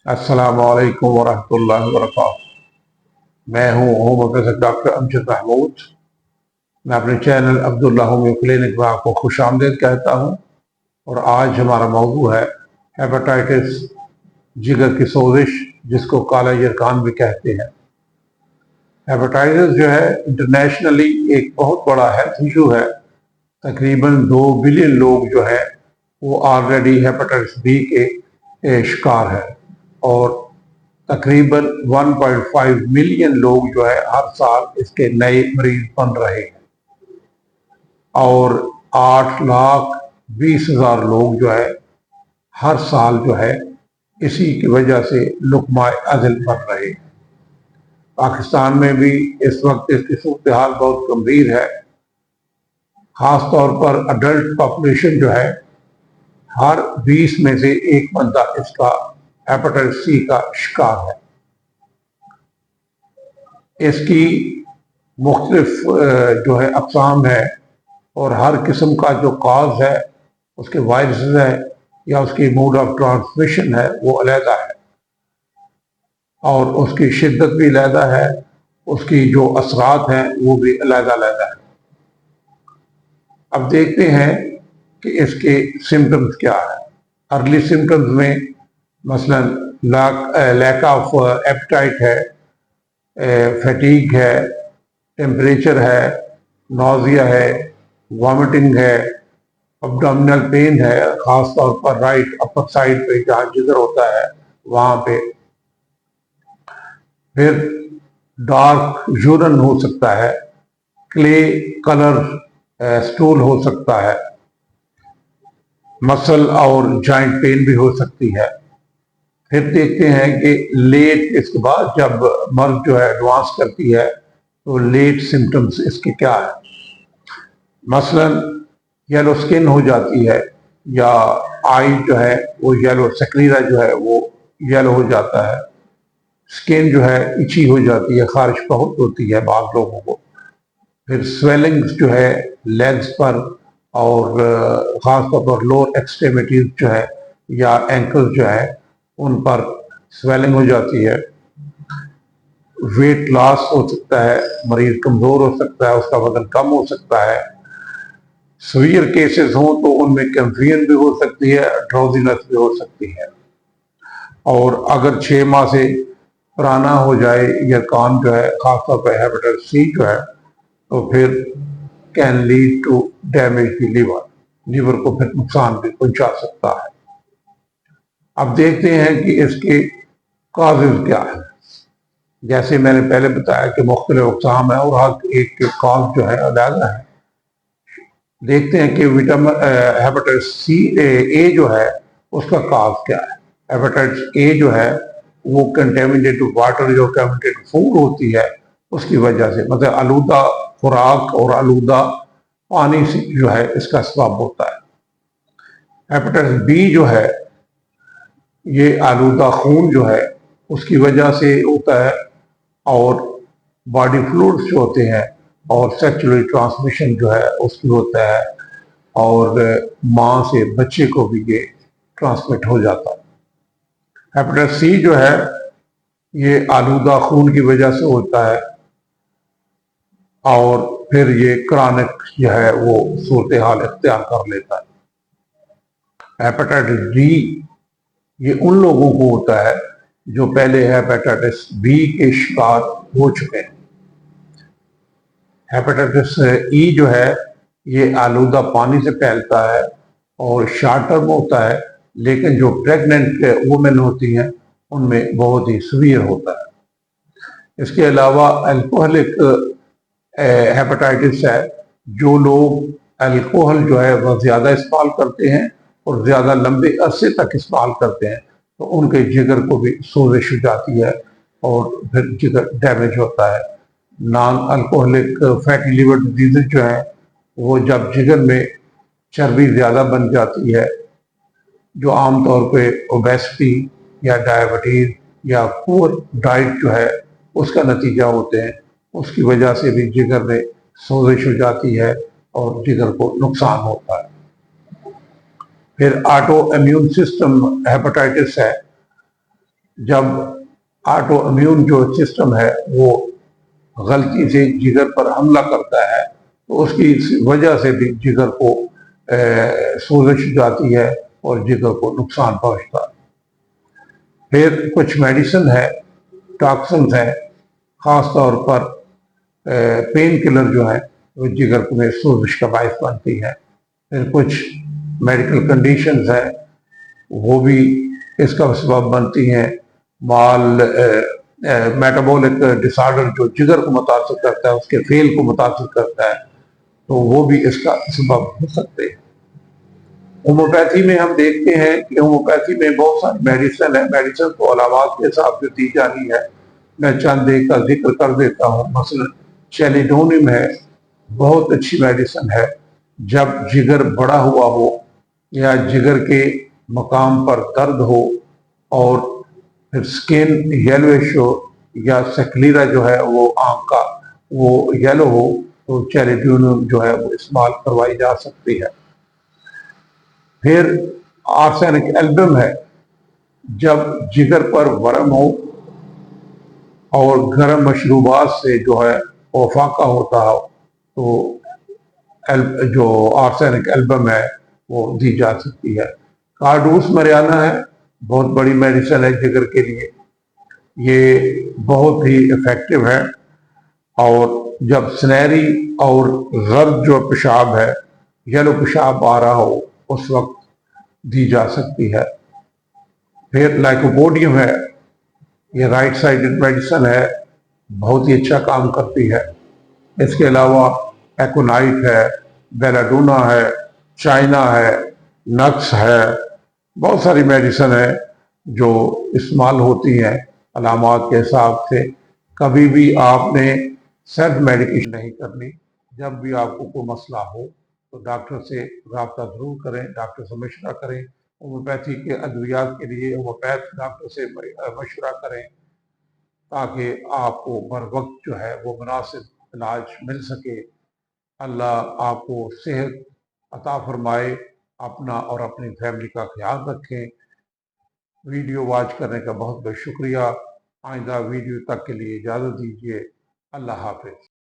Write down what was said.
السلام علیکم ورحمۃ اللہ وبرکاتہ۔ میں ہوں پروفیسر ڈاکٹر امجد محمود۔ میں اپنے چینل عبداللہ ہومیو کلینک میں آپ کو خوش آمدید کہتا ہوں، اور آج ہمارا موضوع ہے ہیپاٹائٹس، جگر کی سوزش، جس کو کالا یرکان بھی کہتے ہیں۔ ہیپاٹائٹس جو ہے انٹرنیشنلی ایک بہت بڑا ہیلتھ ایشو ہے۔ تقریباً 2 بلین لوگ جو ہے وہ آلریڈی ہیپاٹائٹس بی کے شکار ہیں، اور تقریباً 1.5 ملین لوگ جو ہے ہر سال اس کے نئے مریض بن رہے ہیں، اور 8,20,000 لوگ جو ہے ہر سال جو ہے اسی کی وجہ سے لقمہ اذل بن رہے ہیں۔ پاکستان میں بھی اس وقت اس کی صورتحال بہت گمبھیر ہے۔ خاص طور پر اڈلٹ پاپولیشن جو ہے، ہر 20 میں سے ایک بندہ اس کا ہیپاٹائٹس سی کا شکار ہے۔ اس کی مختلف جو ہے اقسام ہے، اور ہر قسم کا جو کاز ہے، اس کے وائرسز ہے یا اس کی موڈ آف ٹرانسمیشن ہے، وہ علیحدہ ہے، اور اس کی شدت بھی علیحدہ ہے، اس کی جو اثرات ہیں وہ بھی علیحدہ علیحدہ ہے۔ اب دیکھتے ہیں کہ اس کے سمٹمز کیا ہے۔ ارلی سمٹمز میں مثلا لیک آف ایپیٹائٹ ہے، فیٹیگ ہے، ٹیمپریچر ہے، نوزیا ہے، وامٹنگ ہے، ابڈومینل پین ہے، خاص طور پر رائٹ اپر سائڈ پہ جہاں جگر ہوتا ہے وہاں پہ۔ پھر ڈارک یورن ہو سکتا ہے، کلے کلر سٹول ہو سکتا ہے، مسل اور جوائنٹ پین بھی ہو سکتی ہے۔ پھر دیکھتے ہیں کہ لیٹ اس کے بعد جب مرض جو ہے ایڈوانس کرتی ہے تو لیٹ سمٹمز اس کے کیا ہے۔ مثلا یلو سکن ہو جاتی ہے، یا آئی جو ہے وہ یلو، سکلیرا جو ہے وہ یلو ہو جاتا ہے، سکن جو ہے اچھی ہو جاتی ہے، خارش بہت ہوتی ہے بعض لوگوں کو۔ پھر سویلنگز جو ہے لیگز پر، اور خاص طور پر لوور ایکسٹریمیٹیز جو ہے یا اینکل جو ہے ان پر سویلنگ ہو جاتی ہے۔ ویٹ لاس ہو سکتا ہے، مریض کمزور ہو سکتا ہے، اس کا وزن کم ہو سکتا ہے۔ سویئر کیسز ہوں تو ان میں کنفیوژن بھی ہو سکتی ہے، ڈراؤزینس بھی ہو سکتی ہے۔ اور اگر 6 ماہ سے پرانا ہو جائے یرکان جو ہے، خاص طور پہ ہیپاٹائٹس سی جو ہے، تو پھر can lead to damage the liver کو پھر نقصان بھی پہنچا سکتا ہے۔ اب دیکھتے ہیں کہ اس کے کازز کیا ہے۔ جیسے میں نے پہلے بتایا کہ مختلف اقسام ہیں، اور ہر ایک کے کاز جو ہے علیحدہ ہے۔ دیکھتے ہیں کہ ہیپاٹائٹس سی اے جو ہے اس کا کاز کیا ہے۔ ہیپاٹائٹس اے جو ہے وہ کنٹیمنیٹڈ واٹر، جو کنٹیمنیٹڈ فوڈ ہوتی ہے اس کی وجہ سے، مطلب آلودہ خوراک اور آلودہ پانی سے جو ہے اس کا سبب ہوتا ہے۔ ہیپاٹائٹس بی جو ہے یہ آلودہ خون جو ہے اس کی وجہ سے ہوتا ہے، اور باڈی فلوئڈز جو ہوتے ہیں، اور سیکچولی ٹرانسمیشن جو ہے اس کی ہوتا ہے، اور ماں سے بچے کو بھی یہ ٹرانسمٹ ہو جاتا ہے۔ ہیپاٹائٹس سی جو ہے یہ آلودہ خون کی وجہ سے ہوتا ہے، اور پھر یہ کرونک جو ہے وہ صورتحال اختیار کر لیتا ہے۔ ہیپاٹائٹس ڈی یہ ان لوگوں کو ہوتا ہے جو پہلے ہیپاٹائٹس بی کے شکار ہو چکے ہیں۔ ہیپاٹائٹس ای جو ہے یہ آلودہ پانی سے پھیلتا ہے اور شارٹ ٹرم ہوتا ہے، لیکن جو پریگننٹ وومن ہوتی ہیں ان میں بہت ہی سیویئر ہوتا ہے۔ اس کے علاوہ الکوہلک ہیپاٹائٹس ہے، جو لوگ الکوہل جو ہے وہ زیادہ استعمال کرتے ہیں اور زیادہ لمبے عرصے تک استعمال کرتے ہیں، تو ان کے جگر کو بھی سوزش ہو جاتی ہے اور پھر جگر ڈیمیج ہوتا ہے۔ Non alcoholic fatty liver disease جو ہیں وہ جب جگر میں چربی زیادہ بن جاتی ہے، جو عام طور پہ اوبیسٹی یا ڈائبٹیز یا پور ڈائٹ جو ہے اس کا نتیجہ ہوتے ہیں، اس کی وجہ سے بھی جگر میں سوزش ہو جاتی ہے اور جگر کو نقصان ہوتا ہے۔ پھر آٹو امیون سسٹم ہیپاٹائٹس ہے، جب آٹو امیون جو سسٹم ہے وہ غلطی سے جگر پر حملہ کرتا ہے تو اس کی وجہ سے بھی جگر کو سوزش جاتی ہے اور جگر کو نقصان پہنچتا ہے۔ پھر کچھ میڈیسن ہے، ٹاکسنز ہیں، خاص طور پر پین کلر جو ہے وہ جگر میں سوزش کا باعث بنتی ہے۔ پھر کچھ میڈیکل کنڈیشنز ہیں وہ بھی اس کا سبب بنتی ہیں۔ میٹابولک ڈس آرڈر جو جگر کو متاثر کرتا ہے، اس کے فیل کو متاثر کرتا ہے، تو وہ بھی اس کا سبب ہو سکتے ہیں۔ ہومیوپیتھی میں ہم دیکھتے ہیں کہ ہومیوپیتھی میں بہت ساری میڈیسن ہے، میڈیسن کو علامات کے حساب سے دی جانی ہے۔ میں چند ایک کا ذکر کر دیتا ہوں۔ مثلا چیلیڈونیم ہے، بہت اچھی میڈیسن ہے۔ جب جگر بڑا ہوا ہو یا جگر کے مقام پر درد ہو اور پھر سکن یلوش ہو یا سکلیرا جو ہے وہ آنکھ کا وہ یلو ہو تو چیلیڈونیم جو ہے وہ استعمال کروائی جا سکتی ہے۔ پھر آرسینک ایلبم ہے، جب جگر پر ورم ہو اور گرم مشروبات سے جو ہے وہ فاقہ ہوتا ہو تو جو آرسینک ایلبم ہے وہ دی جا سکتی ہے۔ کارڈوس مریانا ہے، بہت بڑی میڈیسن ہے جگر کے لیے، یہ بہت ہی افیکٹو ہے، اور جب سنہری اور زرد جو پیشاب ہے، یلو پیشاب آ رہا ہو اس وقت دی جا سکتی ہے۔ پھر لائکوپوڈیم ہے، یہ رائٹ سائڈڈ میڈیسن ہے، بہت ہی اچھا کام کرتی ہے۔ اس کے علاوہ ایکونائٹ ہے، بیلاڈونا ہے، چائنا ہے، نکس ہے، بہت ساری میڈیسن ہے جو استعمال ہوتی ہیں علامات کے حساب سے۔ کبھی بھی آپ نے سیلف میڈیکیشن نہیں کرنی۔ جب بھی آپ کو کوئی مسئلہ ہو تو ڈاکٹر سے رابطہ ضرور کریں، ڈاکٹر سے مشورہ کریں۔ ہومیوپیتھی کے ادویات کے لیے ہومیوپیتھ ڈاکٹر سے مشورہ کریں تاکہ آپ کو بر وقت جو ہے وہ مناسب علاج مل سکے۔ اللہ آپ کو صحت عطا فرمائے، اپنا اور اپنی فیملی کا خیال رکھیں۔ ویڈیو واچ کرنے کا بہت بہت شکریہ۔ آئندہ ویڈیو تک کے لیے اجازت دیجیے۔ اللہ حافظ۔